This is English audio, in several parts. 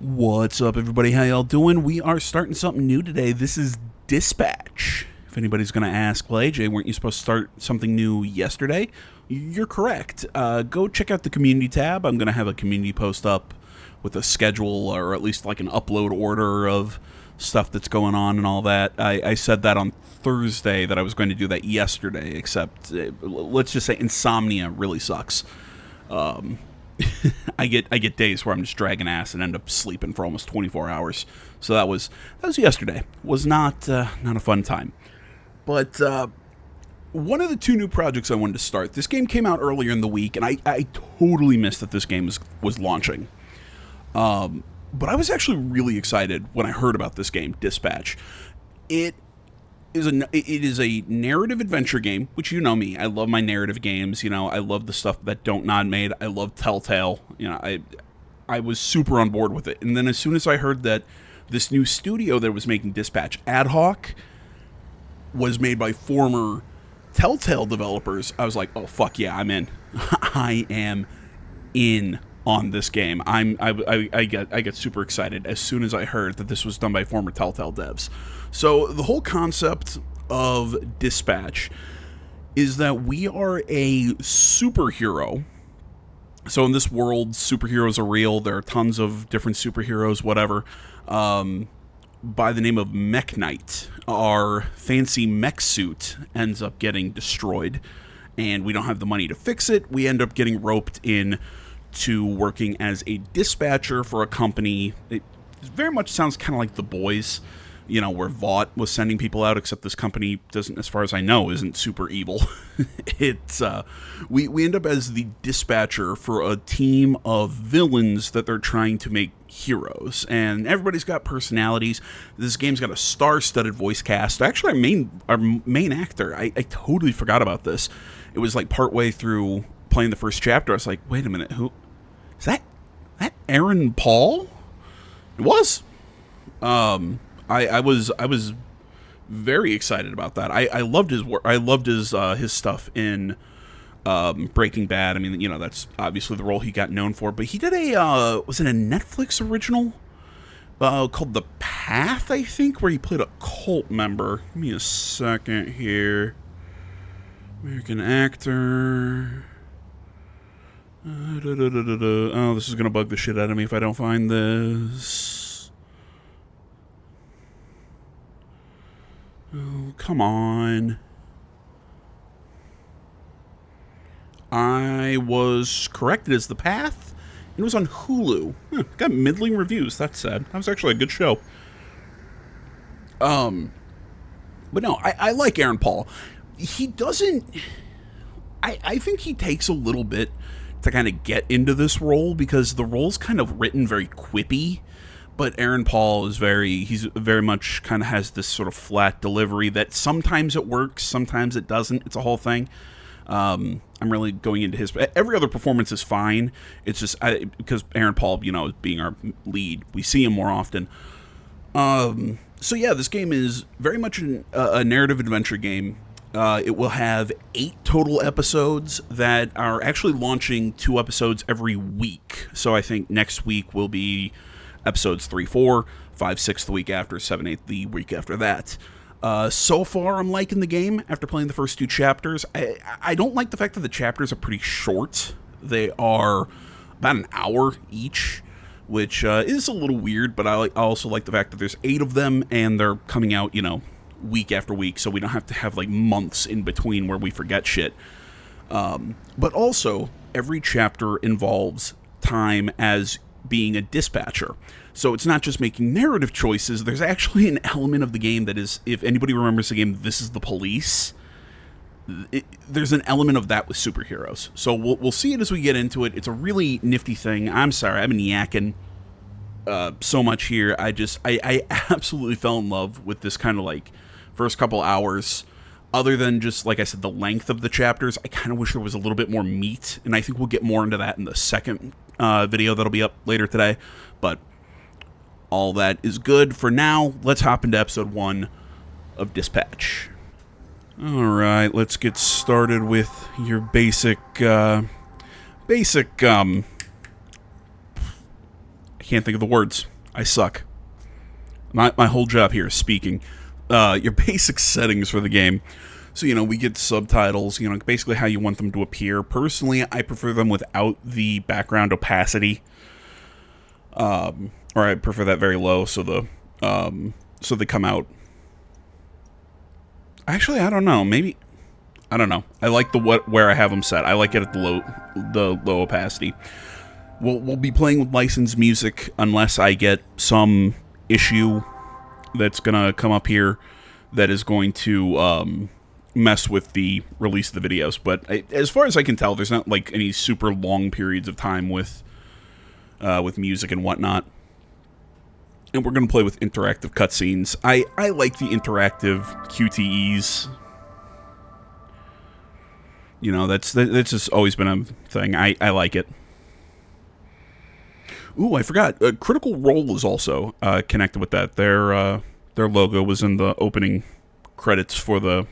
What's up, everybody? How y'all doing? We are starting something new today. This is Dispatch. If anybody's going to ask, well, AJ, weren't you supposed to start something new yesterday? You're correct. Go check out the community tab. I'm going to have a community post up with a schedule, or at least like an upload order of stuff that's going on and all that. I said that on Thursday that I was going to do that yesterday, except let's just say insomnia really sucks. I get days where I'm just dragging ass and end up sleeping for almost 24 hours. So that was yesterday. Was not a fun time. But one of the two new projects I wanted to start. This game came out earlier in the week, and I totally missed that this game was launching. But I was actually really excited when I heard about this game, Dispatch. It is a narrative adventure game, which you know me. I love my narrative games. You know, I love the stuff that Don't Nod made. I love Telltale. You know, I was super on board with it. And then as soon as I heard that this new studio that was making Dispatch, Ad Hoc, was made by former Telltale developers, I was like, oh fuck yeah, I'm in. I am in on this game. I get super excited as soon as I heard that this was done by former Telltale devs. So the whole concept of Dispatch is that we are a superhero. So in this world, superheroes are real. There are tons of different superheroes, whatever. By the name of Mech Knight, our fancy mech suit ends up getting destroyed, and we don't have the money to fix it. We end up getting roped in to working as a dispatcher for a company. It very much sounds kind of like The Boys, you know, where Vought was sending people out, except this company doesn't, as far as I know, isn't super evil. It's we end up as the dispatcher for a team of villains that they're trying to make heroes, and everybody's got personalities. This game's got a star-studded voice cast. Actually, our main actor, I totally forgot about this. It was like partway through playing the first chapter, I was like, wait a minute, who is that? That Aaron Paul? It was. I was very excited about that. I loved his work. I loved his stuff in Breaking Bad. I mean, you know, that's obviously the role he got known for. But he did was it a Netflix original called The Path, I think, where he played a cult member. Give me a second here. American actor. Oh, this is gonna bug the shit out of me if I don't find this. Oh, come on. I was correct. It is The Path. It was on Hulu. Got middling reviews. That's sad. That was actually a good show. But no, I like Aaron Paul. He doesn't... I think he takes a little bit to kind of get into this role, because the role's kind of written very quippy, but Aaron Paul is he's very much kind of has this sort of flat delivery that sometimes it works, sometimes it doesn't. It's a whole thing. I'm really going into his... Every other performance is fine. It's just because Aaron Paul, you know, being our lead, we see him more often. So yeah, this game is very much a narrative adventure game. It will have 8 total episodes that are actually launching 2 episodes every week. So I think next week will be episodes 3, 4, 5, 6 the week after, 7, 8 the week after that. So far, I'm liking the game after playing the first 2 chapters. I don't like the fact that the chapters are pretty short. They are about an hour each, which is a little weird, but I also like the fact that there's 8 of them, and they're coming out, you know, week after week, so we don't have to have like months in between where we forget shit. But also, every chapter involves time as being a dispatcher. So it's not just making narrative choices. There's actually an element of the game that is, if anybody remembers the game This Is the Police, there's an element of that with superheroes. So we'll see it as we get into it. It's a really nifty thing. I'm sorry, I've been yakking so much here. I absolutely fell in love with this kind of like first couple hours. Other than just, like I said, the length of the chapters, I kind of wish there was a little bit more meat, and I think we'll get more into that in the second video that'll be up later today. But all that is good for now. Let's hop into episode 1 of Dispatch. Alright, let's get started with your basic can't think of the words. I suck. My whole job here is speaking. Your basic settings for the game. So, we get subtitles, basically how you want them to appear. Personally, I prefer them without the background opacity. Or I prefer that very low so they come out. Actually, I don't know. Maybe, I don't know. I like where I have them set. I like it at the low opacity. We'll be playing with licensed music unless I get some issue that's gonna come up here that is going to mess with the release of the videos. But as far as I can tell, there's not like any super long periods of time with music and whatnot. And we're gonna play with interactive cutscenes. I like the interactive QTEs. That's just always been a thing. I like it. Ooh, I forgot. Critical Role is also connected with that. Their logo was in the opening credits for the,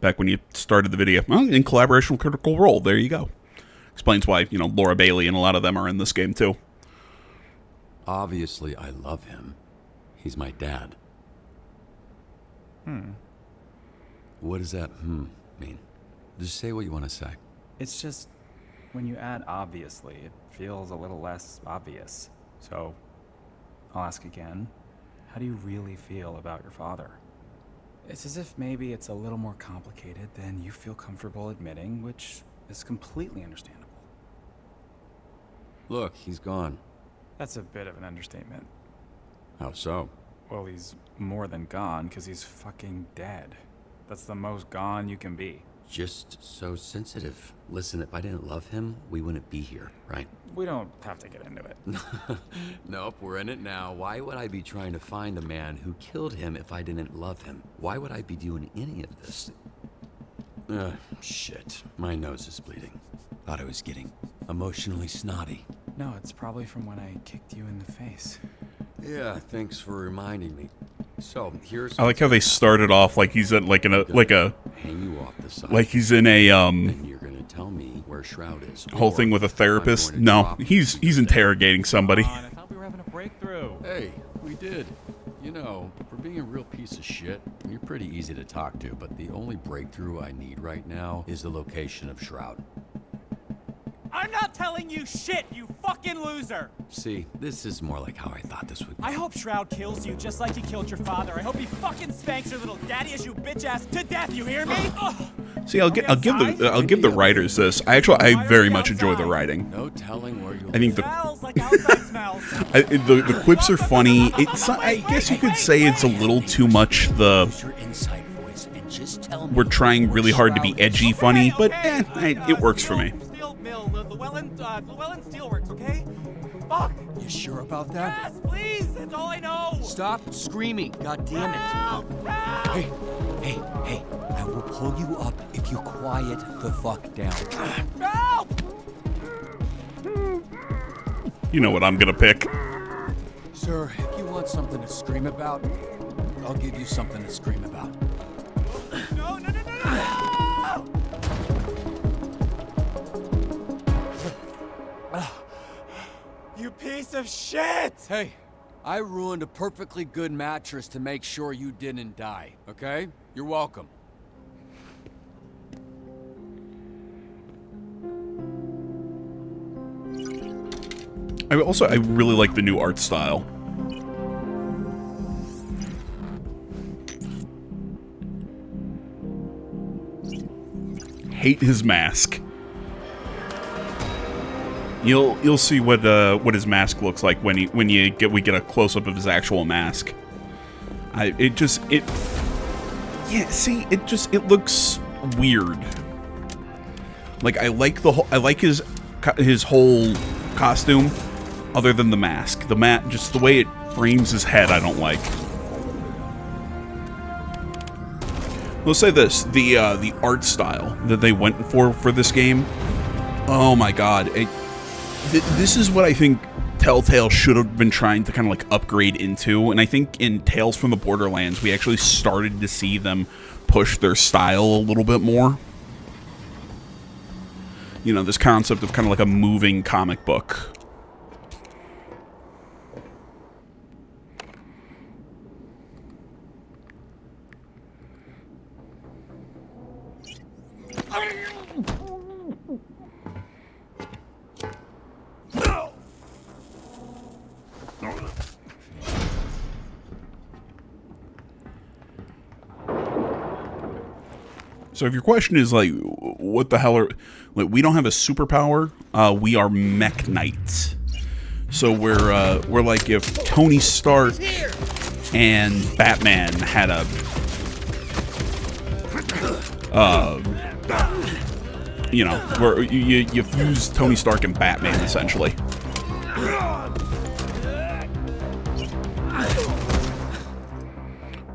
back when you started the video. Well, in collaboration with Critical Role. There you go. Explains why, Laura Bailey and a lot of them are in this game, too. Obviously, I love him. He's my dad. What does that mean? Just say what you want to say. It's just, when you add obviously, it feels a little less obvious. So, I'll ask again. How do you really feel about your father? It's as if maybe it's a little more complicated than you feel comfortable admitting, which is completely understandable. Look, he's gone. That's a bit of an understatement. How so? Well, he's more than gone, because he's fucking dead. That's the most gone you can be. Just so sensitive. Listen, if I didn't love him, we wouldn't be here, right? We don't have to get into it. Nope, we're in it now. Why would I be trying to find a man who killed him if I didn't love him? Why would I be doing any of this? Shit. My nose is bleeding. Thought I was getting emotionally snotty. No, it's probably from when I kicked you in the face. Yeah, thanks for reminding me. So, here's... I like how they started off like he's at like a hang you off the side. like he's in a And you're gonna tell me where Shroud is. whole thing with a therapist. No, he's interrogating somebody. I thought we were having a breakthrough. Hey, we did. For being a real piece of shit, you're pretty easy to talk to, but the only breakthrough I need right now is the location of Shroud. I'm not telling you shit, you fucking loser! See, this is more like how I thought this would be. I hope Shroud kills you just like he killed your father. I hope he fucking spanks your little daddy issue bitch ass to death, you hear me? See, I'll give the writers this. I very much enjoy the writing. No telling where you'll I think Smells like outside smells. the quips are funny. I guess you could say it's a little too much. use your inside voice and just tell me We're trying really hard to be edgy funny, but it works for me. Steel mill, Llewellyn Steelworks, okay? Fuck! You sure about that? Yes, please! That's all I know! Stop screaming, God damn it. Help! Help! Hey, I will pull you up if you quiet the fuck down. Help! You know what I'm gonna pick. Sir, if you want something to scream about, I'll give you something to scream about. No! You piece of shit! Hey, I ruined a perfectly good mattress to make sure you didn't die, okay? You're welcome. I really like the new art style. Hate his mask. You'll see what his mask looks like when we get a close up of his actual mask. It looks weird. Like I like his whole costume, other than the mask. Just the way it frames his head, I don't like. Let's say this: the art style that they went for this game. Oh my god! This is what I think Telltale should have been trying to kind of like upgrade into, and I think in Tales from the Borderlands we actually started to see them push their style a little bit more. This concept of kind of like a moving comic book. So if your question is like, what the hell are... Like, we don't have a superpower. We are mech knights. So we're like if Tony Stark and Batman had a... you know, where you fuse Tony Stark and Batman, essentially.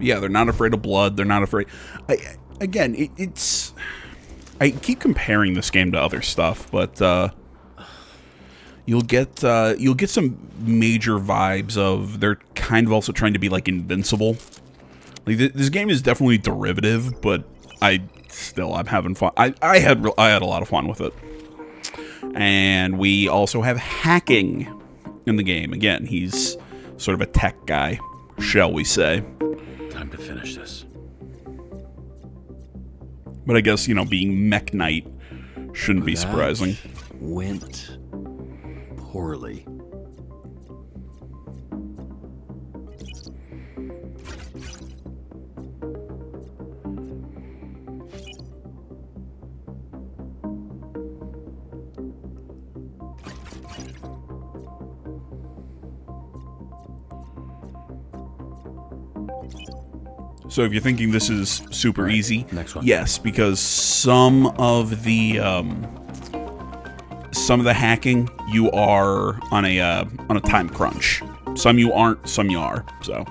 Yeah, they're not afraid of blood. They're not afraid... Again, it's... I keep comparing this game to other stuff, but you'll get some major vibes of they're kind of also trying to be like Invincible. Like this game is definitely derivative, but I'm having fun. I had a lot of fun with it, and we also have hacking in the game. Again, he's sort of a tech guy, shall we say? Time to finish this. But I guess, you know, being Mech Knight shouldn't be surprising. Went poorly. So if you're thinking this is super easy, next one. Yes, because some of the hacking you are on a time crunch. Some you aren't, some you are. So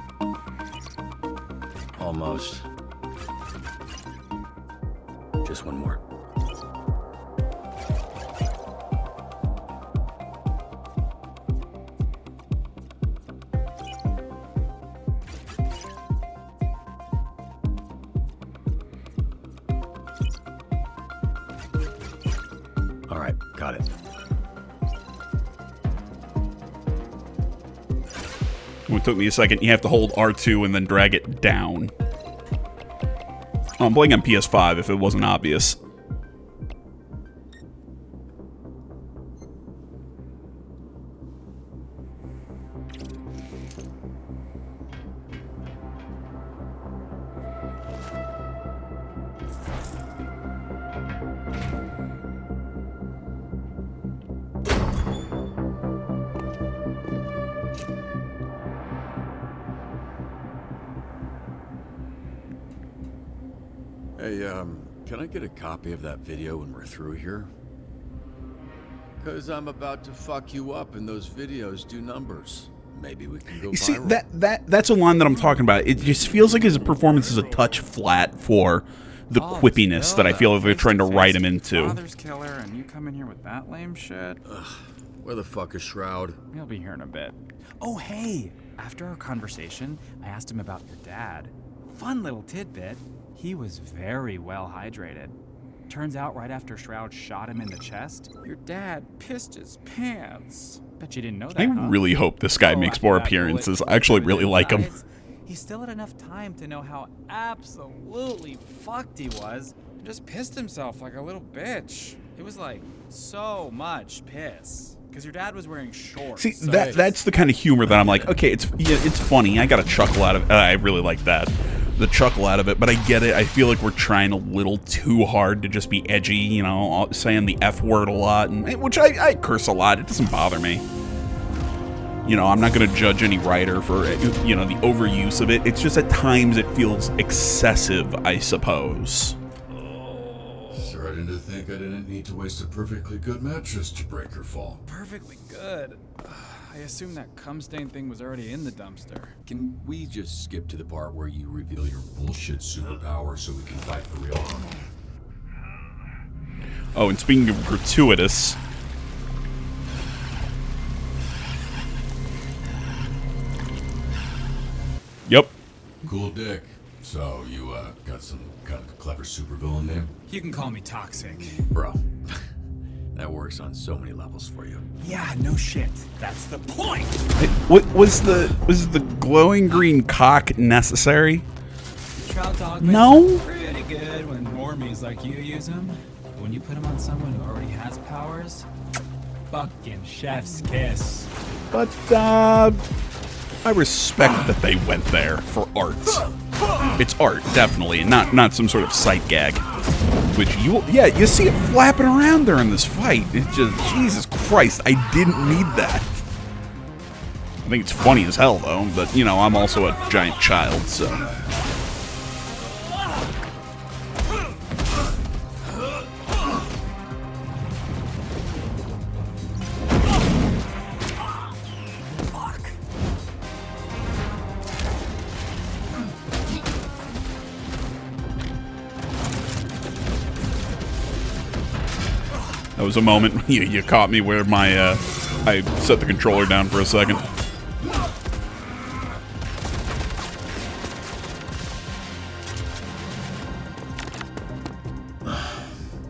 Almost. Just one more. All right, got it. it took me a second. You have to hold R2 and then drag it down. Oh, I'm playing on PS5 if it wasn't obvious. Hey, can I get a copy of that video when we're through here? Because I'm about to fuck you up and those videos do numbers. Maybe we can go You see, viral. that's a line that I'm talking about. It just feels like his performance is a touch flat for the quippiness that I feel like they're trying to write him into. Father's killer, and you come in here with that lame shit? Where the fuck is Shroud? He'll be here in a bit. Oh, hey! After our conversation, I asked him about your dad. Fun little tidbit. He was very well hydrated. Turns out right after Shroud shot him in the chest, your dad pissed his pants. Bet you didn't know that, I huh? really hope this guy makes more After that bullet appearances. I actually really like him. sides, he still had enough time to know how absolutely fucked he was and just pissed himself like a little bitch. It was like so much piss. Because your dad was wearing shorts. See, so that's the kind of humor that I'm like, okay, it's funny. I got a chuckle out of it. I really like that. The chuckle out of it, but I get it. I feel like we're trying a little too hard to just be edgy, you know, saying the F word a lot, and which I curse a lot. It doesn't bother me. You know, I'm not going to judge any writer for, you know, the overuse of it. It's just at times it feels excessive, I suppose. Starting to think I didn't need to waste a perfectly good mattress to break her fall. perfectly good. I assume that cum stain thing was already in the dumpster. Can we just skip to the part where you reveal your bullshit superpower so we can fight for real? Oh, and speaking of gratuitous... Yep. Cool dick. So, you, got some kind of clever supervillain name? You can call me toxic. Bro, that works on so many levels for you. Yeah, no shit. That's the point. What was the glowing green cock necessary? Trout dog No. pretty good when normies like you use them. But when you put him on someone who already has powers, fucking chef's kiss. But, I respect that they went there for art. It's art, definitely, and not some sort of sight gag. Which you see it flapping around there in this fight. It's just, Jesus Christ, I didn't need that. I think it's funny as hell, though, but, you know, I'm also a giant child, so... That was a moment you caught me where my I set the controller down for a second.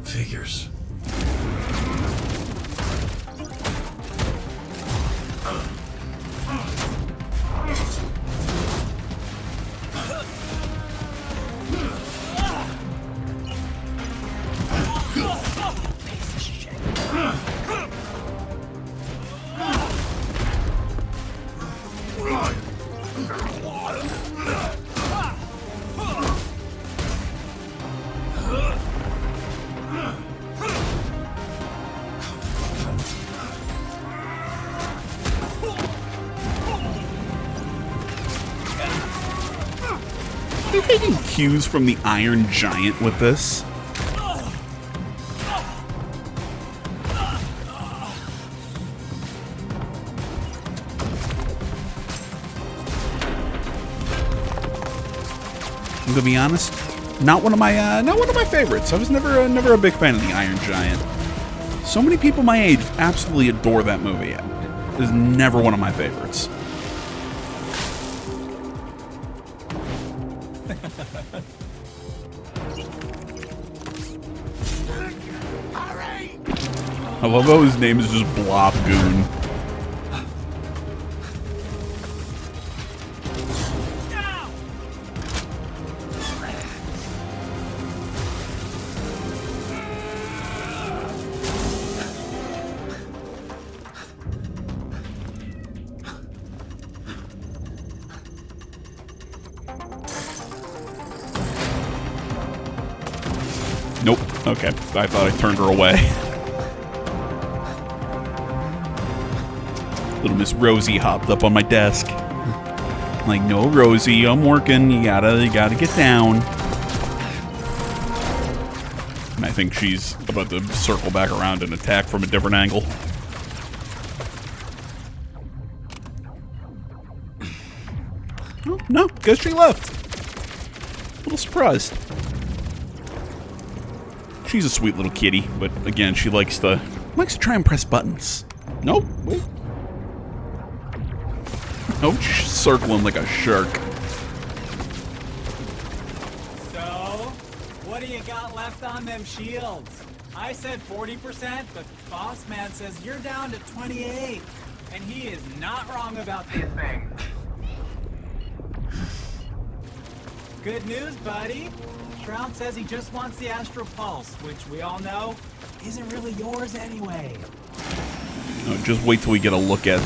Figures. Are you taking cues from the Iron Giant with this? I'm gonna be honest, not one of my favorites. I was never a big fan of the Iron Giant. So many people my age absolutely adore that movie. It is never one of my favorites. I love how his name is just Blob Goon. Nope. Okay. I thought I turned her away. Little Miss Rosie hopped up on my desk. I'm like, no, Rosie, I'm working. You gotta get down. And I think she's about to circle back around and attack from a different angle. Oh, no, guess she left. A little surprised. She's a sweet little kitty, but again, she likes to try and press buttons. Nope, wait. Nope, circling like a shark. So, what do you got left on them shields? I said 40%, but Boss Man says you're down to 28. And he is not wrong about this thing. Good news, buddy. Shroud says he just wants the Astral Pulse, which we all know isn't really yours anyway. No, just wait till we get a look at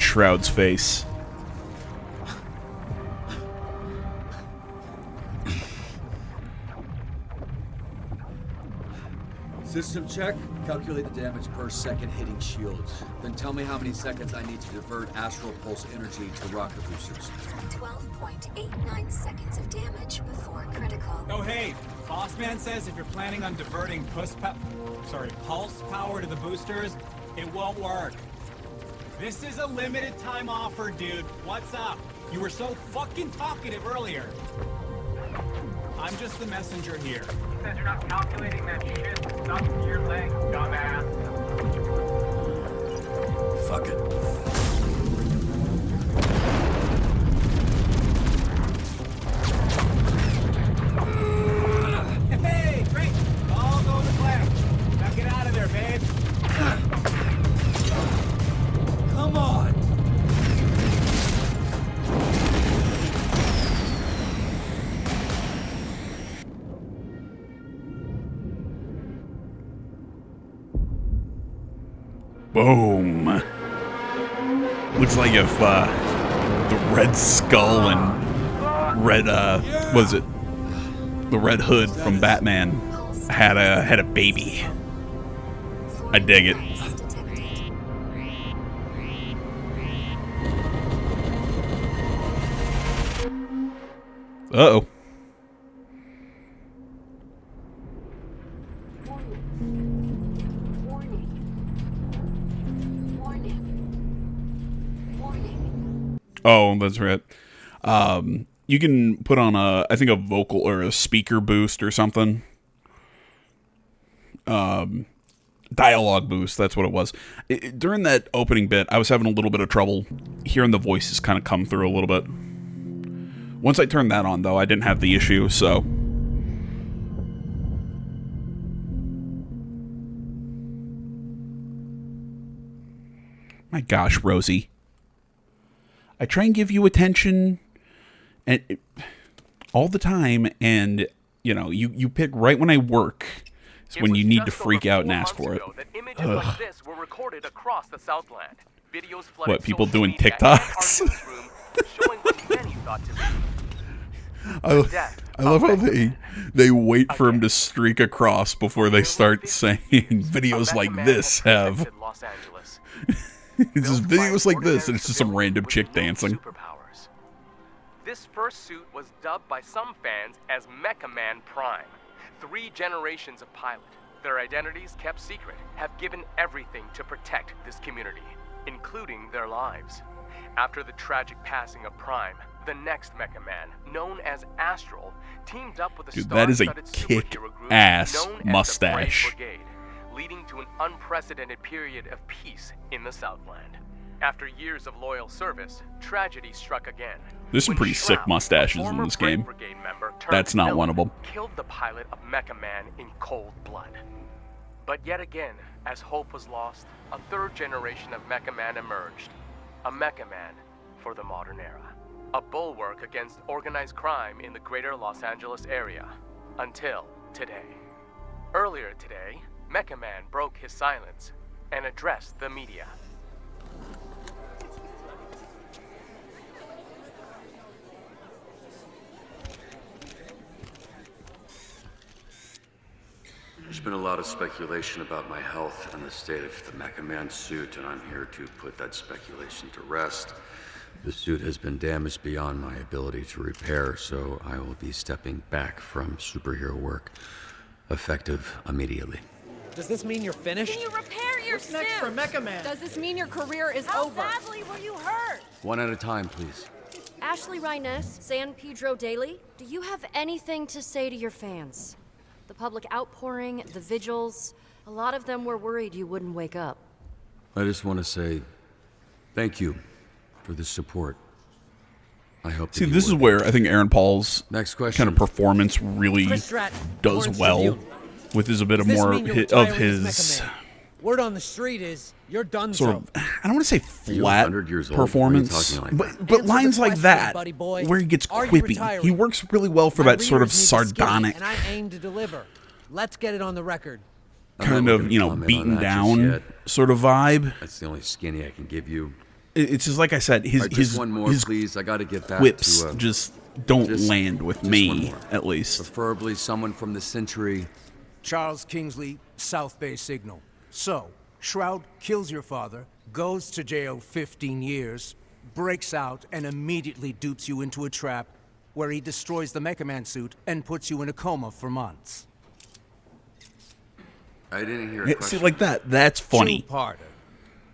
Shroud's face. System check. Calculate the damage per second hitting shields. Then tell me how many seconds I need to divert Astral Pulse energy to rocket boosters. 12.89 seconds of damage before critical. Oh hey, Boss Man says if you're planning on diverting pulse power to the boosters, it won't work. This is a limited time offer, dude. What's up? You were so fucking talkative earlier. I'm just the messenger here. Says you're not calculating that shit stuck to your leg, dumbass. Fuck it. Hey, great! All go to plan. Now get out of there, babe. Come on! Boom. Looks like if the Red Skull and Red, was it? The Red Hood from Batman had a baby. I dig it. Uh-oh. Oh, that's right. You can put on I think a vocal or a speaker boost or something. Dialogue boost, that's what it was. During that opening bit, I was having a little bit of trouble hearing the voices kind of come through a little bit. Once I turned that on, though, I didn't have the issue, so... My gosh, Rosie. I try and give you attention and all the time, and, you know, you pick right when I work. It's when you need to freak out and ask for it. Images like this were recorded across the Southland. Videos flooded What, people social doing media and TikToks? our newsroom, showing what many thought to be I love how they wait for him to streak across before they start saying videos like this have... Los Angeles. It's just videos like this, and it's just some random chick dancing. Superpowers. This first suit was dubbed by some fans as Mecha Man Prime. 3 generations of pilot, their identities kept secret, have given everything to protect this community, including their lives. After the tragic passing of Prime, the next Mecha Man, known as Astral, teamed up with a Dude, that is a star-studded superhero group kick-ass known as the mustache. Brave Brigade, leading to an unprecedented period of peace in the Southland. After years of loyal service, tragedy struck again. There's some when pretty sick Shroud, mustaches a in former this Brave game. Brigade member That's turned not villain, one of them. Killed the pilot of Mecha Man in cold blood. But yet again, as hope was lost, a 3rd generation of Mecha Man emerged. A Mecha Man for the modern era. A bulwark against organized crime in the greater Los Angeles area. Until today. Earlier today, Mecha Man broke his silence and addressed the media. There's been a lot of speculation about my health and the state of the Mecha Man suit, and I'm here to put that speculation to rest. The suit has been damaged beyond my ability to repair, so I will be stepping back from superhero work, effective immediately. Does this mean you're finished? Can you repair your What's next for Mecha Man? Does this mean your career is over? How badly were you hurt? One at a time, please. Ashley Rhiness, San Pedro Daily, do you have anything to say to your fans? The public outpouring, the vigils, a lot of them were worried you wouldn't wake up. I just want to say thank you for the support. I hope. See, this is where I think Aaron Paul's next question kind of performance really Chris Stratton, does Lawrence well Tribune. with his a bit of Does this more mean you're of retiring as his Mecha Man? Word on the street is you're done. sort of, I don't want to say you flat 100 years old? Why are you performance, talking like but Answer lines the like question, that buddy boy. where he gets Are you quippy. retiring? He works really well for My that sort of readers need the skinny, sardonic and I aim to deliver. Let's get it on the record. kind of, you know, comment on beaten that just down yet. sort of vibe. That's the only skinny I can give you. It's just like I said, All right, just his one more, please. I got to get back whips to just don't just- land with just one me, more. at least. preferably someone from the Century. Charles Kingsley, South Bay Signal. So, Shroud kills your father, goes to jail 15 years, breaks out, and immediately dupes you into a trap where he destroys the Mecha Man suit and puts you in a coma for months. I didn't hear a See, question. like that, that's funny. Two-parter.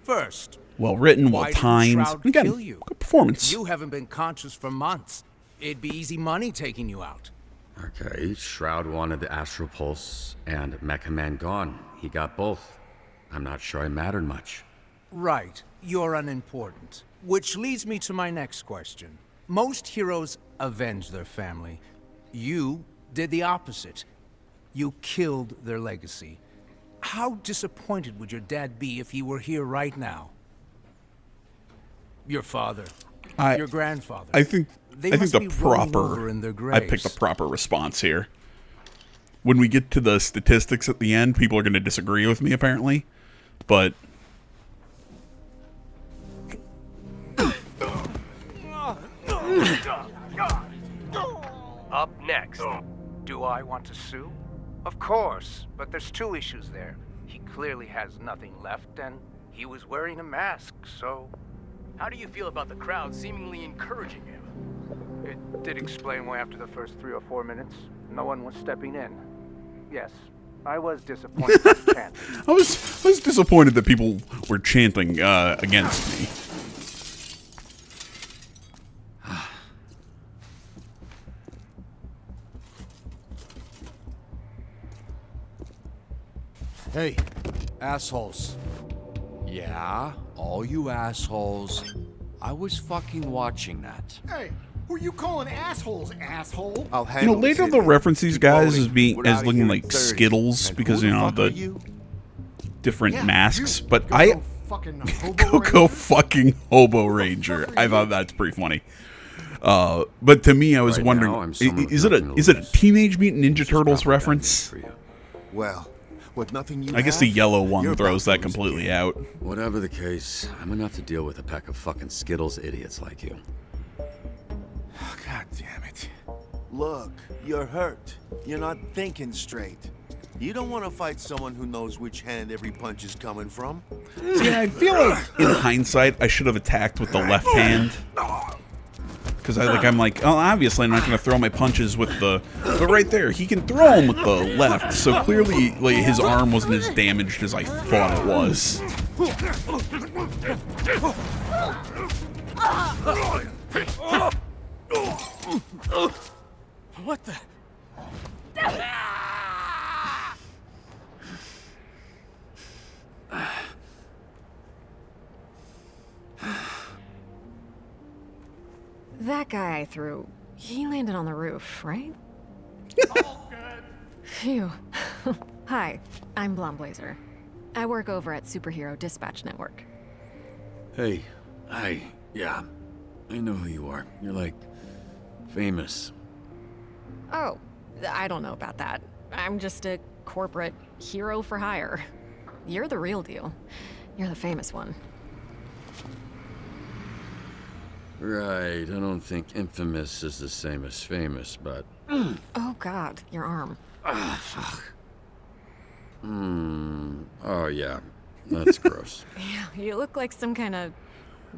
First, Well written, why well did timed. Shroud Again, kill you? good performance. You haven't been conscious for months. It'd be easy money taking you out. Okay, Shroud wanted the Astral Pulse and Mecha Man gone. He got both. I'm not sure I mattered much. Right. You're unimportant. Which leads me to my next question. Most heroes avenge their family. You did the opposite. You killed their legacy. How disappointed would your dad be if he were here right now? Your father. Your grandfather. I think They I think must the be rolling over proper in their I picked the graves. proper response here. When we get to the statistics at the end, people are going to disagree with me apparently, but Up next. Do I want to sue? Of course, but there's two issues there. He clearly has nothing left, and he was wearing a mask, so... How do you feel about the crowd seemingly encouraging him? It did explain why after the first 3 or 4 minutes, no one was stepping in. Yes, I was disappointed with the chant. I was disappointed that people were chanting against me. Hey, assholes. Yeah, all you assholes. I was fucking watching that. Hey, who you calling assholes, asshole? You know, later they'll reference these guys as looking like Skittles because the different masks. But Coco fucking Hobo Ranger. I thought that's pretty funny. But to me, I was wondering, is it a Teenage Mutant Ninja Turtles reference? Well, with nothing you I guess the yellow one throws that completely out. Whatever the case, I'm gonna have to deal with a pack of fucking Skittles idiots like you. God damn it. Look, you're hurt. You're not thinking straight. You don't want to fight someone who knows which hand every punch is coming from. See, I feel like in hindsight, I should have attacked with the left hand. Because I'm like, oh, obviously I'm not going to throw my punches with the... But right there, he can throw them with the left. So clearly, like, his arm wasn't as damaged as I thought it was. What the? That guy I threw, he landed on the roof, right? Phew. Hi, I'm Blonde-Blazer. I work over at Superhero Dispatch Network. Hey, yeah, I know who you are. You're like, famous. Oh, I don't know about that. I'm just a corporate hero for hire. You're the real deal. You're the famous one. Right, I don't think infamous is the same as famous, but... Oh god, your arm. Fuck. Oh yeah, that's gross. Yeah, you look like some kind of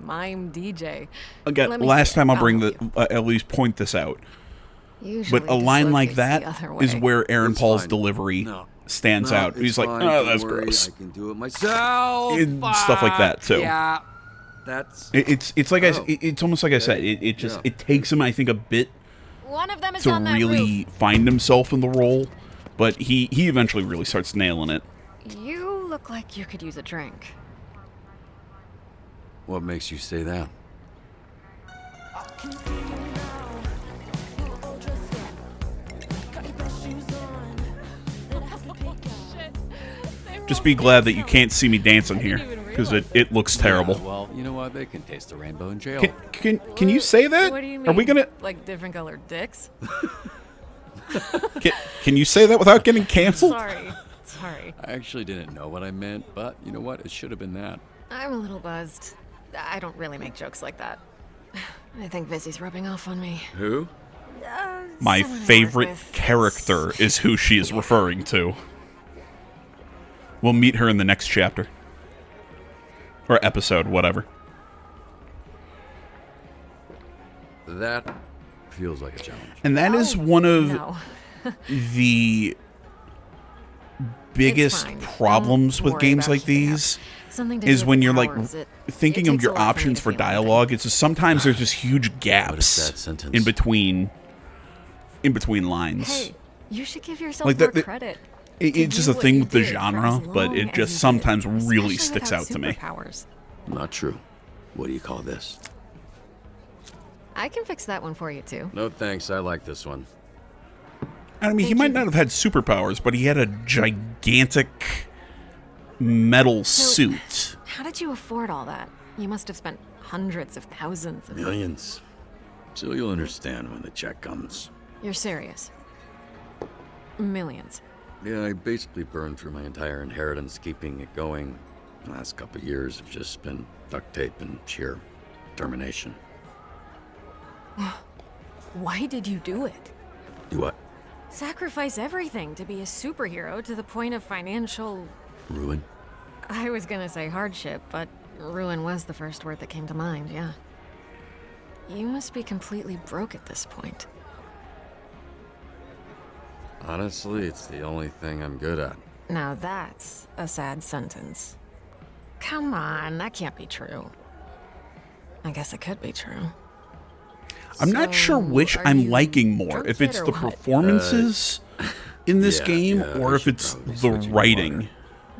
mime DJ. Again, last time I'll bring at least point this out. Usually but a line like that is where Aaron It's Paul's fine. delivery stands No, out. it's He's like, fine, oh, don't that's worry, gross. I can do it myself. And stuff like that too. Yeah, that's... It's like it's almost like I said. It takes him, I think, a bit One of them is to on that really find himself in the role, but he eventually really starts nailing it. roof. You look like you could use a drink. What makes you say that? Just be glad that you can't see me dancing here, because it looks terrible. Yeah, well, you know what? They can taste the rainbow in jail. Can you say that? What do you mean? Are we gonna? Like different colored dicks? Can you say that without getting canceled? Sorry. I actually didn't know what I meant, but you know what? It should have been that. I'm a little buzzed. I don't really make jokes like that. I think Vizzy's rubbing off on me. Who? My someone I work favorite with. character is who she is referring to. We'll meet her in the next chapter. Or episode, whatever. That feels like a challenge. And that is one of no. the biggest fine. problems Don't with worry games about like keeping up. these Something to is do when with you're like powers. thinking It of takes your a lot for me options to for feel anything. dialogue. It's just sometimes there's just huge What a gaps sad sentence. in between lines. Hey, you should give yourself Like more the- credit. It's just a thing with the genre, but it just sometimes really sticks out to me. Not true. What do you call this? I can fix that one for you too. No thanks, I like this one. I mean, he might not have had superpowers, but he had a gigantic metal suit. How did you afford all that? You must have spent hundreds of thousands of... Millions. So you'll understand when the check comes. You're serious? Millions. Yeah, I basically burned through my entire inheritance keeping it going. The last couple of years have just been duct tape and sheer determination. Why did you do it? Do what? Sacrifice everything to be a superhero to the point of financial... Ruin? I was gonna say hardship, but ruin was the first word that came to mind, yeah. You must be completely broke at this point. Honestly, it's the only thing I'm good at. Now that's a sad sentence. Come on, that can't be true. I guess it could be true. I'm not sure which I'm liking more, if it's the performances in this game or if it's the writing.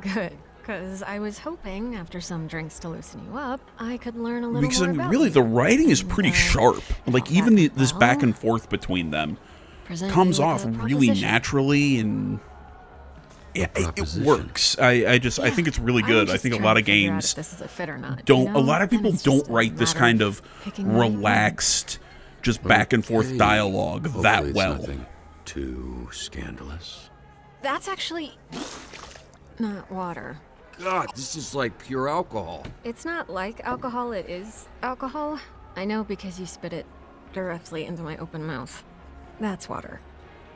Good, because I was hoping, after some drinks to loosen you up, I could learn a little Because more I mean, about really, you. the writing is pretty sharp. Like, even this back and forth between them Present comes you with off a really proposition. naturally, and yeah, it works. I think it's really good. I think a lot of games If this is a fit or not, don't. you know? A lot of people And it's don't just a write this matter kind of picking my relaxed, just back and forth Okay. dialogue Hopefully that it's well. nothing too scandalous. That's actually not water. God, this is like pure alcohol. It's not like alcohol, it is alcohol. I know because you spit it directly into my open mouth. That's water.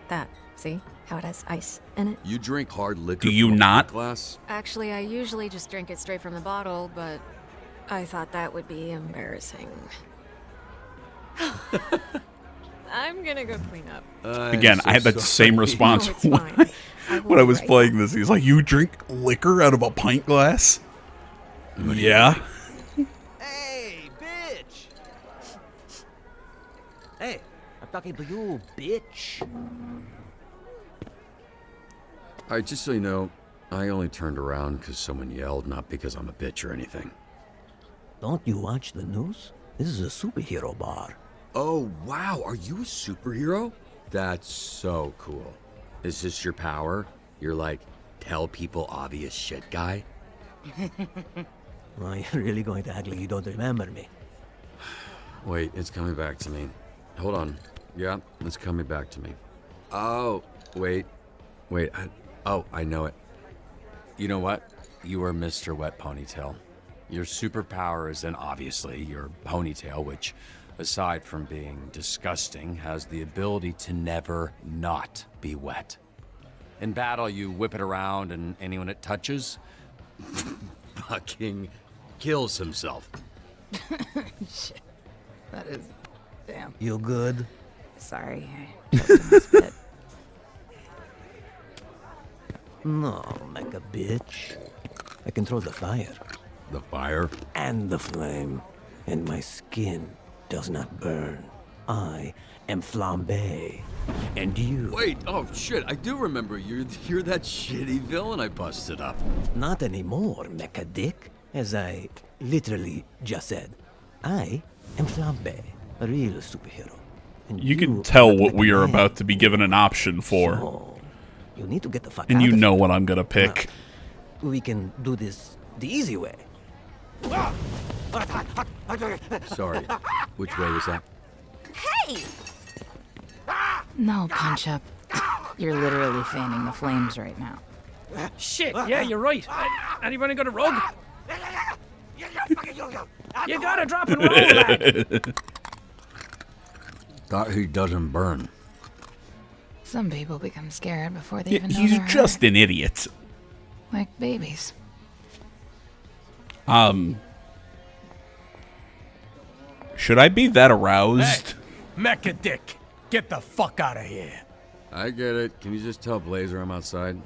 That, see? How it has ice in it? You drink hard liquor. Do you from a not? glass? Actually, I usually just drink it straight from the bottle, but I thought that would be embarrassing. I'm gonna go clean up. Again, I had that same response No, it's fine. when I was playing this. He's like, "You drink liquor out of a pint glass?" Yeah. Hey, bitch! Hey, I'm talking to you, bitch. Alright, just so you know, I only turned around because someone yelled, not because I'm a bitch or anything. Don't you watch the news? This is a superhero bar. Oh, wow, are you a superhero? That's so cool. Is this your power? You're like, tell people obvious shit guy? Are you really going to act like you don't remember me? Wait, it's coming back to me. Hold on. Yeah, it's coming back to me. Oh, wait. I know it. You know what? You are Mr. Wet Ponytail. Your superpower is then obviously your ponytail, which, aside from being disgusting, has the ability to never not be wet. In battle, you whip it around and anyone it touches fucking kills himself. Shit. That is... Damn. You good? Sorry. I choked on my spit. No, like a bitch. I control the fire. The fire? And the flame. And my skin does not burn. I am Flambe. And you... Wait, oh shit, I do remember you're that shitty villain I busted up. Not anymore, mecha dick. As I literally just said. I am Flambe, a real superhero. And You can tell are what we are Mecha-Man. about to be given an option for, So, you need to get the fuck and out you of know here. what I'm gonna pick. We can do this the easy way. Sorry, which way was that? Hey! No, Punch Up. You're literally fanning the flames right now. Shit, yeah, you're right. Anybody got a rug? You gotta drop and roll, lad. Thought he doesn't burn. Some people become scared before they Yeah, even know he's they're just hurt. an idiot. Like babies. Should I be that aroused? Mecha Dick, get the fuck out of here. I get it. Can you just tell Blazer I'm outside?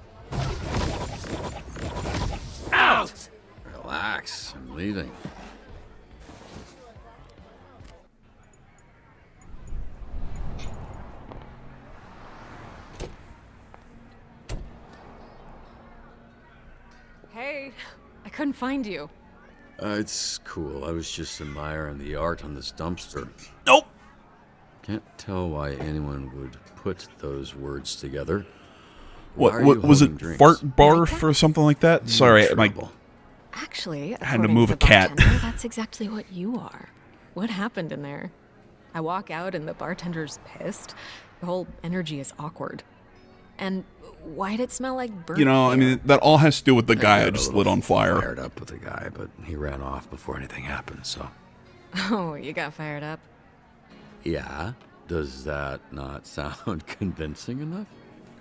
Out! Relax, I'm leaving. Hey, I couldn't find you. It's cool. I was just admiring the art on this dumpster. Nope. Can't tell why anyone would put those words together. Why are What you was holding it? drinks? Fart barf or something like that? Sorry, my Actually, I had to according move the a cat. bartender, that's exactly what you are. What happened in there? I walk out and the bartender's pissed. The whole energy is awkward. And why'd it smell like burnt? You know, I mean, that all has to do with the guy I got a just little lit on fire. Fired up with the guy, but he ran off before anything happened. So, Oh, you got fired up? yeah. Does that not sound convincing enough?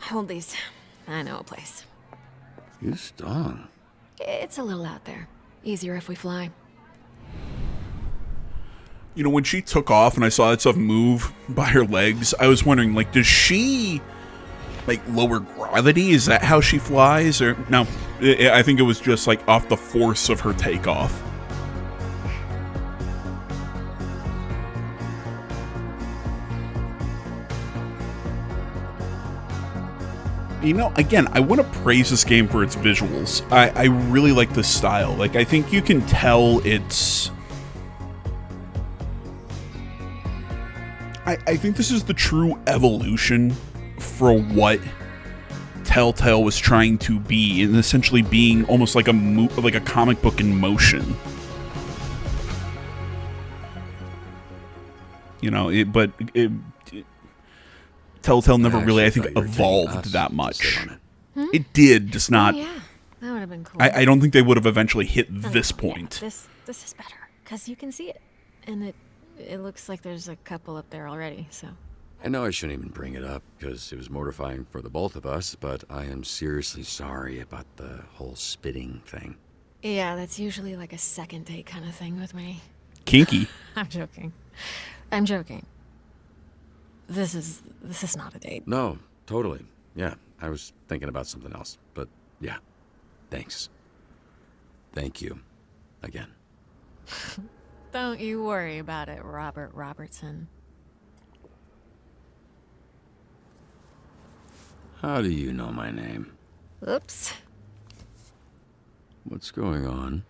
Hold these. I know a place. You stung. It's a little out there. Easier if we fly. You know, when she took off and I saw that stuff move by her legs, I was wondering, like, does she, like, lower gravity? Is that how she flies? Or no, I think it was just, like, off the force of her takeoff. You know, again, I want to praise this game for its visuals. I really like the style. Like, I think you can tell it's... I think this is the true evolution for what Telltale was trying to be, and essentially being almost like a comic book in motion. You know, Telltale never really, I think, evolved that much. It did, just not. Oh, yeah, that would have been cool. I don't think they would have eventually hit this point. Yeah, this is better because you can see it, and it looks like there's a couple up there already. So. I know I shouldn't even bring it up because it was mortifying for the both of us, but I am seriously sorry about the whole spitting thing. Yeah, that's usually like a second date kind of thing with me. Kinky. I'm joking. I'm joking. This is not a date. No, totally. Yeah, I was thinking about something else. But yeah, thanks. Thank you. Again. Don't you worry about it, Robert Robertson. How do you know my name? Oops. What's going on?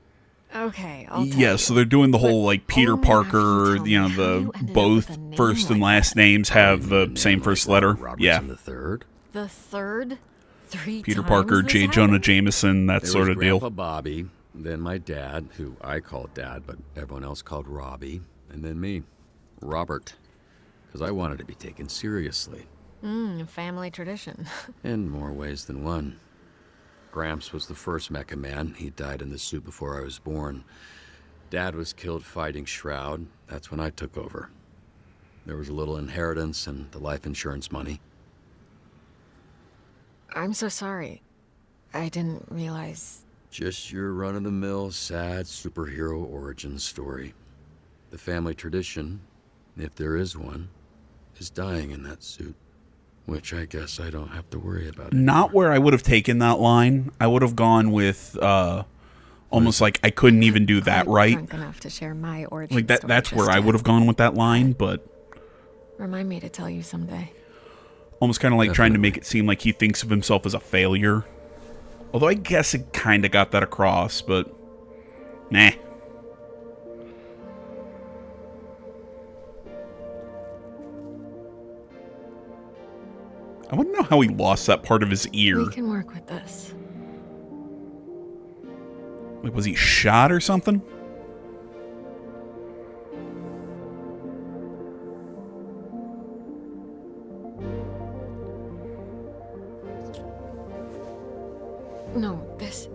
Okay, I'll tell Yeah, you. so they're doing the whole, like, Peter Parker, you know, the both first and last names have the same first letter. Yeah. The third? The third? 3 Peter times Parker, this J. happened? Jonah Jameson, that There sort was of deal. Grandpa Bobby, then my dad, who I called Dad, but everyone else called Robbie, and then me, Robert, because I wanted to be taken seriously. Family tradition. In more ways than one. Gramps was the first Mecha Man. He died in the suit before I was born. Dad was killed fighting Shroud. That's when I took over. There was a little inheritance and the life insurance money. I'm so sorry. I didn't realize. Just your run-of-the-mill, sad superhero origin story. The family tradition, if there is one, is dying in that suit. Which I guess I don't have to worry about. Not where I would have taken that line. I would have gone with almost like I couldn't even do that right. Drunk enough to share my origin Like that. story That's just where I yet. would have gone with that line, but Remind me to tell you someday. almost kind of like trying to make it seem like he thinks of himself as a failure. Although I guess it kind of got that across, but nah. I want to know how he lost that part of his ear. We can work with this. Like, was he shot or something? No, this.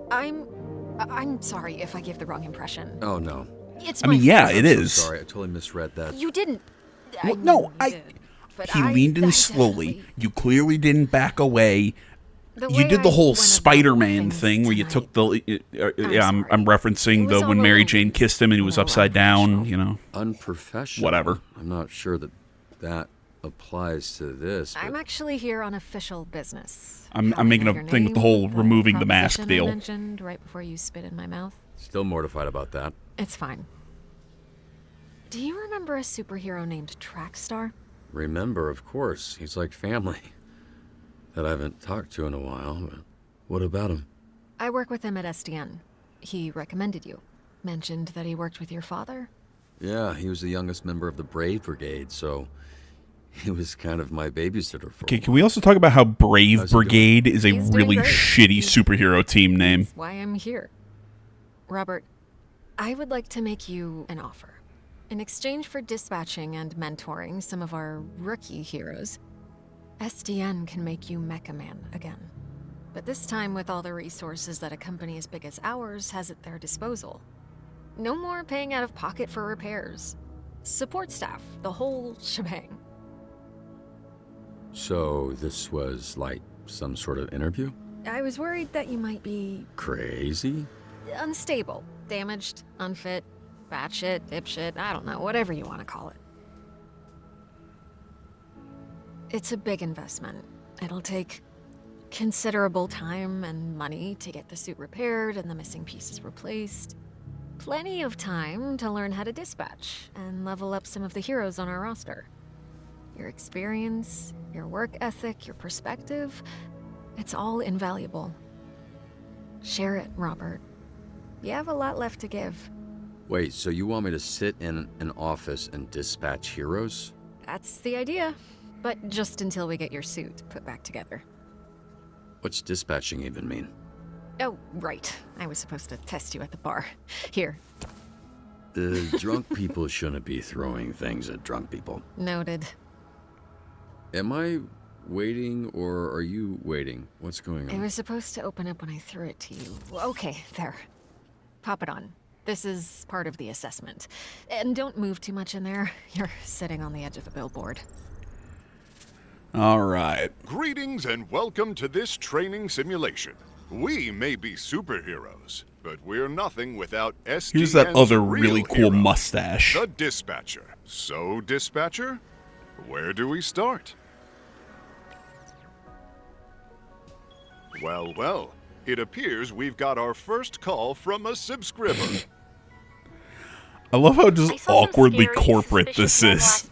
I'm sorry if I gave the wrong impression. Oh, no. It's I mean, yeah, it I'm so is. sorry, I totally misread that. You didn't. Well, no, But he leaned in slowly. You clearly didn't back away. You did the whole Spider-Man thing where you took the. Yeah, I'm referencing the when Mary Jane kissed him and he was upside down. You know, Unprofessional. whatever. I'm not sure that applies to this. But I'm actually here on official business. I'm How I making know a your thing with the name, whole removing the mask proposition I deal. mentioned right before you spit in my mouth. Still mortified about that. It's fine. Do you remember a superhero named Trackstar? Remember, of course. He's like family. That I haven't talked to in a while. But what about him? I work with him at SDN. He recommended you. Mentioned that he worked with your father. Yeah, he was the youngest member of the Brave Brigade, so he was kind of my babysitter for Okay, can we also talk about how Brave How's he doing? Brigade is a He's doing really great. shitty superhero team name? That's why I'm here. Robert, I would like to make you an offer. In exchange for dispatching and mentoring some of our rookie heroes, SDN can make you Mecha Man again. But this time with all the resources that a company as big as ours has at their disposal. No more paying out of pocket for repairs. support staff, the whole shebang. So this was like some sort of interview? I was worried that you might be Crazy? unstable, damaged, unfit, batshit, dipshit, I don't know, whatever you want to call it. It's a big investment. It'll take considerable time and money to get the suit repaired and the missing pieces replaced. Plenty of time to learn how to dispatch and level up some of the heroes on our roster. Your experience, your work ethic, your perspective, it's all invaluable. Share it, Robert. You have a lot left to give. Wait, so you want me to sit in an office and dispatch heroes? That's the idea. But just until we get your suit put back together. What's dispatching even mean? Oh, right. I was supposed to test you at the bar. Here. The drunk people shouldn't be throwing things at drunk people. Noted. Am I waiting or are you waiting? What's going on? It was supposed to open up when I threw it to you. Okay, there. Pop it on. This is part of the assessment. And don't move too much in there. You're sitting on the edge of the billboard. All right. Greetings and welcome to this training simulation. We may be superheroes, but we're nothing without SDN's Here's that other really real cool hero, mustache. the Dispatcher. So, Dispatcher, where do we start? Well, well, it appears we've got our first call from a subscriber. I love how just awkwardly corporate this is.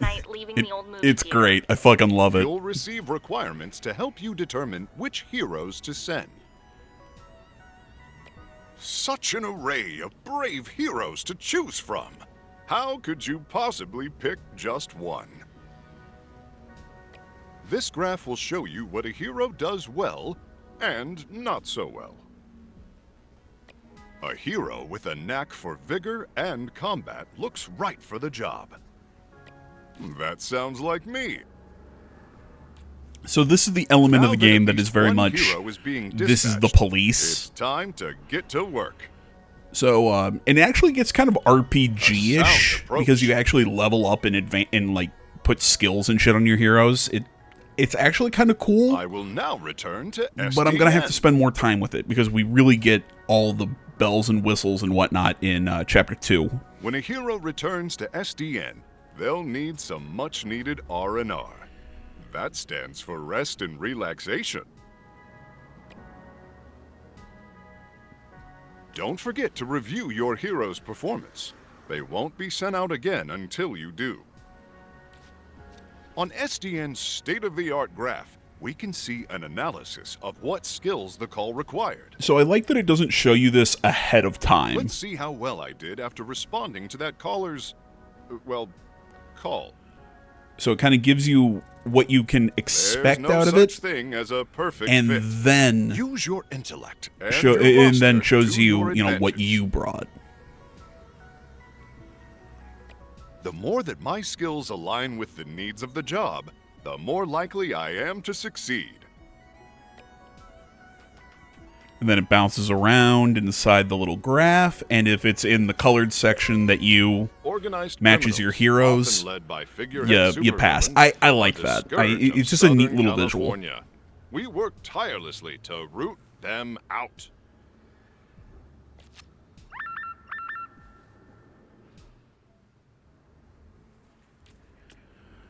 It's great. I fucking love it. You'll receive requirements to help you determine which heroes to send. Such an array of brave heroes to choose from. How could you possibly pick just one? This graph will show you what a hero does well and not so well. A hero with a knack for vigor and combat looks right for the job. That sounds like me. So this is the element Now of the that game at that is least very one much, hero is being this is the dispatched, police. It's time to get to work. So, and it actually gets kind of RPG-ish, approach. because you actually level up and like, put skills and shit on your heroes. It's actually kind of cool. I will now return to SDN. But I'm going to have to spend more time with it, because we really get all the bells and whistles and whatnot in Chapter 2. When a hero returns to SDN, they'll need some much-needed R&R. That stands for rest and relaxation. Don't forget to review your hero's performance. They won't be sent out again until you do. On SDN's state-of-the-art graph, we can see an analysis of what skills the call required. So I like that it doesn't show you this ahead of time. Let's see how well I did after responding to that caller's, call. So it kind of gives you what you can expect There's no out of such it, thing as a perfect and fit. then Use your intellect and then roster shows to you, your what advantage. you brought. The more that my skills align with the needs of the job, the more likely I am to succeed. And then it bounces around inside the little graph, and if it's in the colored section that you Organized matches your heroes, often led by figurehead you pass. supervillains, I like are that. the scourge of It's just a neat Southern little visual. California. We work tirelessly to root them out.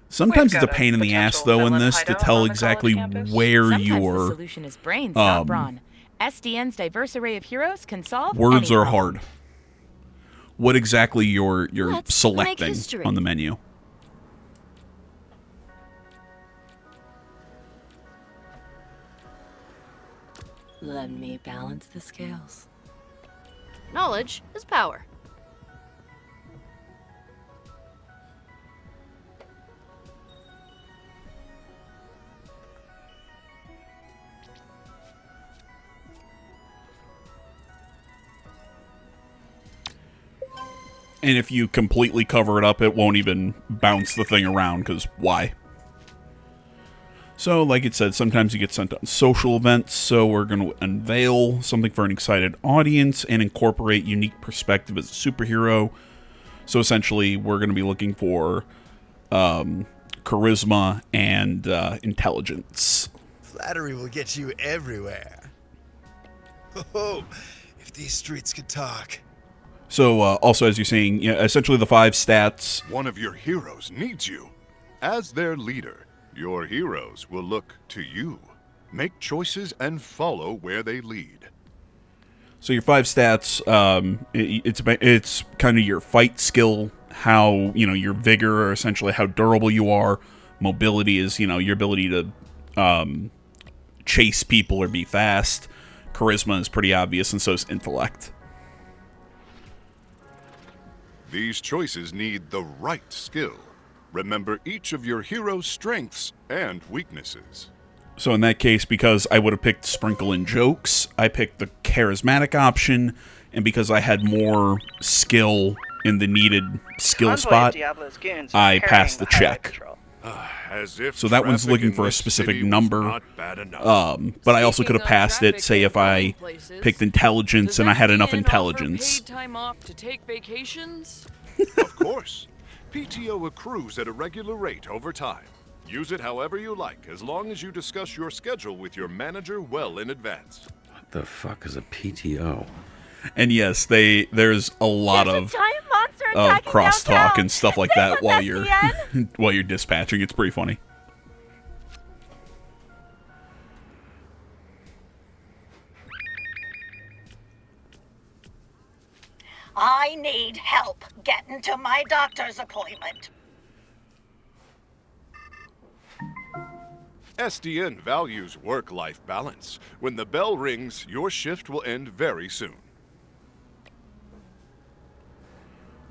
Sometimes it's a pain in the ass, though, in this to tell exactly where Sometimes the your solution is brains, not brawn. SDN's diverse array of heroes can solve words any are problem. hard. What exactly you're Let's make selecting history. on the menu. Let me balance the scales. Knowledge is power. And if you completely cover it up, it won't even bounce the thing around, because why? So, like it said, sometimes you get sent on social events, so we're going to unveil something for an excited audience and incorporate unique perspective as a superhero. So essentially, we're going to be looking for charisma and intelligence. Flattery will get you everywhere. Oh, if these streets could talk. So also, as you're saying, essentially the 5 stats. One of your heroes needs you. As their leader, your heroes will look to you. Make choices and follow where they lead. So your 5 stats, it's kind of your fight skill, how, your vigor, or essentially how durable you are. Mobility is, your ability to chase people or be fast. Charisma is pretty obvious, and so is intellect. These choices need the right skill. Remember each of your hero's strengths and weaknesses. So in that case, because I would have picked Sprinkle and Jokes, I picked the charismatic option, and because I had more skill in the needed skill spot, I passed the check. So that one's looking for a specific number, but I also could have passed it, say if I picked intelligence and I had enough intelligence. Paid time off to take vacations? Of course. PTO accrues at a regular rate over time. Use it however you like, as long as you discuss your schedule with your manager well in advance. What the fuck is a PTO? And yes, there's a lot of crosstalk and stuff like that while you're dispatching. It's pretty funny. I need help getting to my doctor's appointment. SDN values work-life balance. When the bell rings, your shift will end very soon.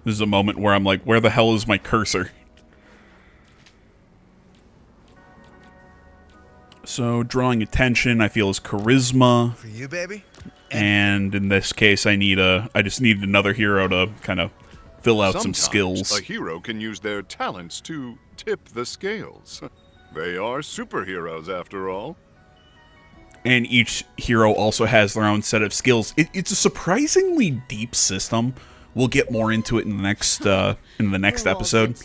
This is a moment where I'm like, where the hell is my cursor? So, drawing attention, I feel, is charisma. For you, baby? And in this case, I just need another hero to kind of fill out some skills. A hero can use their talents to tip the scales. They are superheroes, after all. And each hero also has their own set of skills. It's a surprisingly deep system. We'll get more into it in the next episode.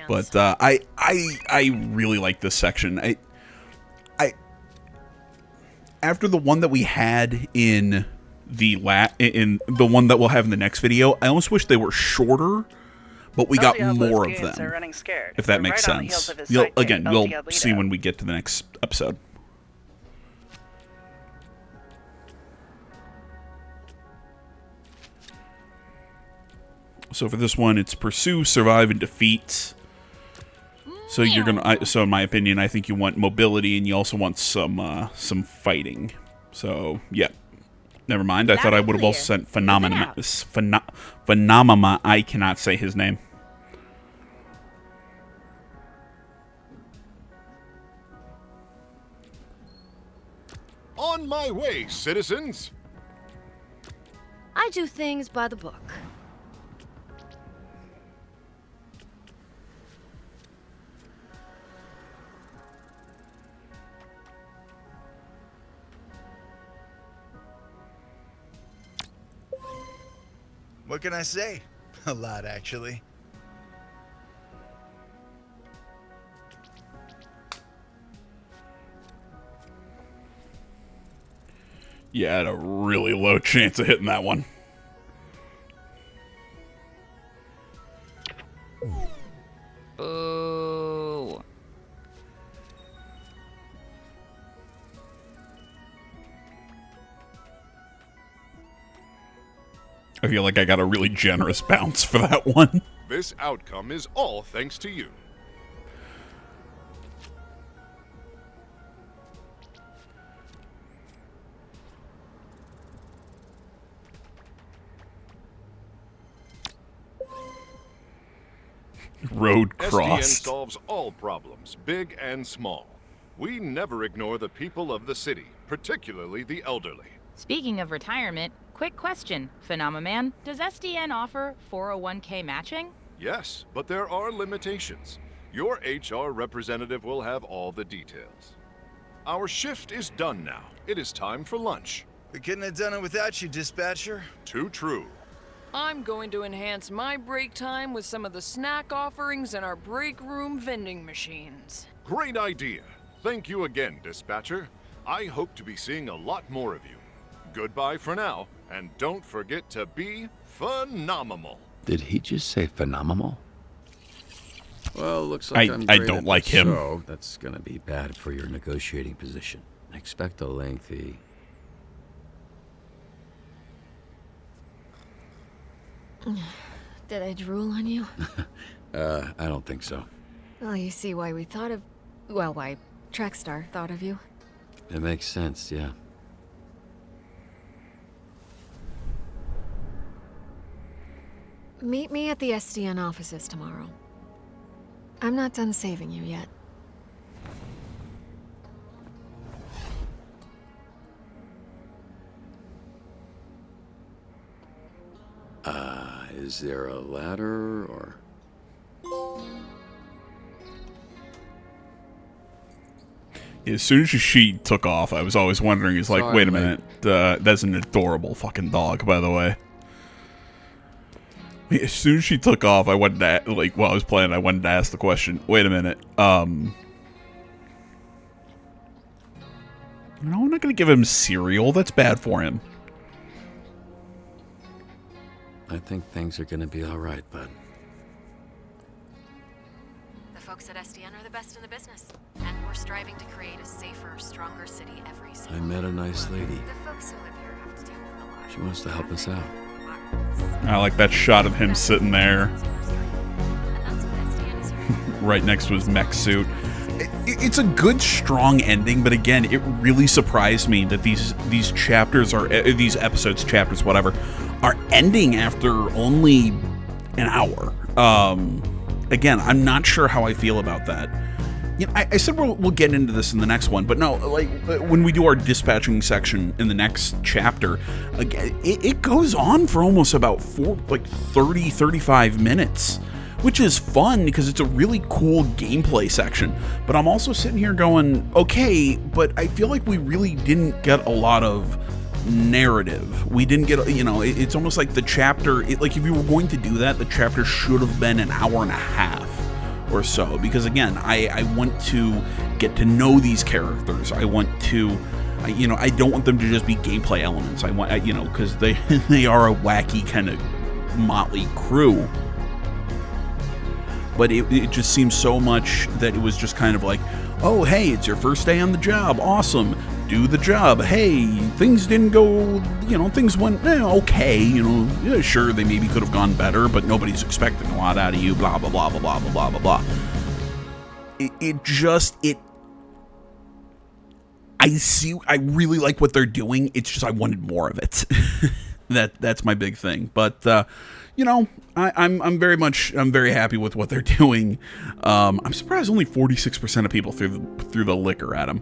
But I really like this section. I after the one that we had in the one that we'll have in the next video, I almost wish they were shorter, but we got more of them. If that makes sense. You'll see when we get to the next episode. So for this one, it's pursue, survive, and defeat. So you're gonna. So in my opinion, I think you want mobility, and you also want some fighting. So yeah, never mind. I thought I would have also sent Phenomena. Phenomena. I cannot say his name. On my way, citizens. I do things by the book. What can I say? A lot, actually. Yeah, I had a really low chance of hitting that one. Boo. I feel like I got a really generous bounce for that one. This outcome is all thanks to you. Road SDN crossed. solves all problems, big and small. We never ignore the people of the city, particularly the elderly. Speaking of retirement, quick question, Phenomeman. Does SDN offer 401k matching? Yes, but there are limitations. Your HR representative will have all the details. Our shift is done now. It is time for lunch. We couldn't have done it without you, dispatcher. Too true. I'm going to enhance my break time with some of the snack offerings in our break room vending machines. Great idea. Thank you again, Dispatcher. I hope to be seeing a lot more of you. Goodbye for now, and don't forget to be phenomenal. Did he just say phenomenal? Well, looks like I'm I great don't at like this, him. So that's gonna be bad for your negotiating position. Expect a lengthy... Did I drool on you? I don't think so. Well, you see why we thought of... Well, why Trackstar thought of you. It makes sense, yeah. Meet me at the SDN offices tomorrow. I'm not done saving you yet. Is there a ladder, or... As soon as she took off, I was always wondering, it's like, Sorry, wait a mate. minute, that's an adorable fucking dog, by the way. As soon as she took off, I wanted to, like, while I was playing, I wanted to ask the question, wait a minute, no, I'm not gonna give him cereal, that's bad for him. I think things are gonna be alright, bud. The folks at SDN are the best in the business, and we're striving to create a safer, stronger city every single I met a nice lady. The folks who live here have to deal with a lot. She wants to help us out. I like that shot of him sitting there, right next to his mech suit. It's a good, strong ending, but again, it really surprised me that these chapters are these episodes, chapters, whatever, are ending after only an hour. Again, I'm not sure how I feel about that. You know, I said we'll get into this in the next one, but no, like when we do our dispatching section in the next chapter, again, it goes on for almost about 35 minutes. Which is fun because it's a really cool gameplay section. But I'm also sitting here going, okay, but I feel like we really didn't get a lot of narrative. We didn't get, you know, it's almost like the chapter, like if you were going to do that, the chapter should have been an hour and a half or so. Because again, I want to get to know these characters. I want to, you know, I don't want them to just be gameplay elements. I want, you know, because they are a wacky kind of motley crew. But it just seems so much that it was just kind of like, oh, hey, it's your first day on the job. Awesome. Do the job. Hey, things didn't go, you know, things went okay. You know, yeah, sure, they maybe could have gone better, but nobody's expecting a lot out of you, blah, blah, blah, blah, blah, blah, blah, blah. I really like what they're doing. It's just I wanted more of it. That's my big thing. But, you know, I'm very happy with what they're doing. I'm surprised only 46% of people threw the liquor at him.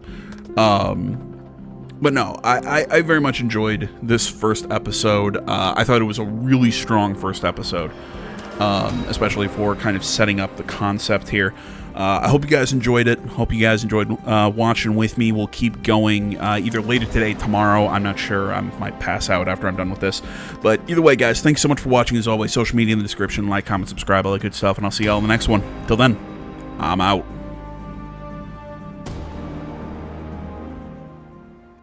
But no, I very much enjoyed this first episode. I thought it was a really strong first episode, especially for kind of setting up the concept here. I hope you guys enjoyed it. Hope you guys enjoyed watching with me. We'll keep going either later today, tomorrow. I'm not sure. I might pass out after I'm done with this. But either way, guys, thanks so much for watching. As always, social media in the description. Like, comment, subscribe, all that good stuff. And I'll see y'all in the next one. Till then, I'm out.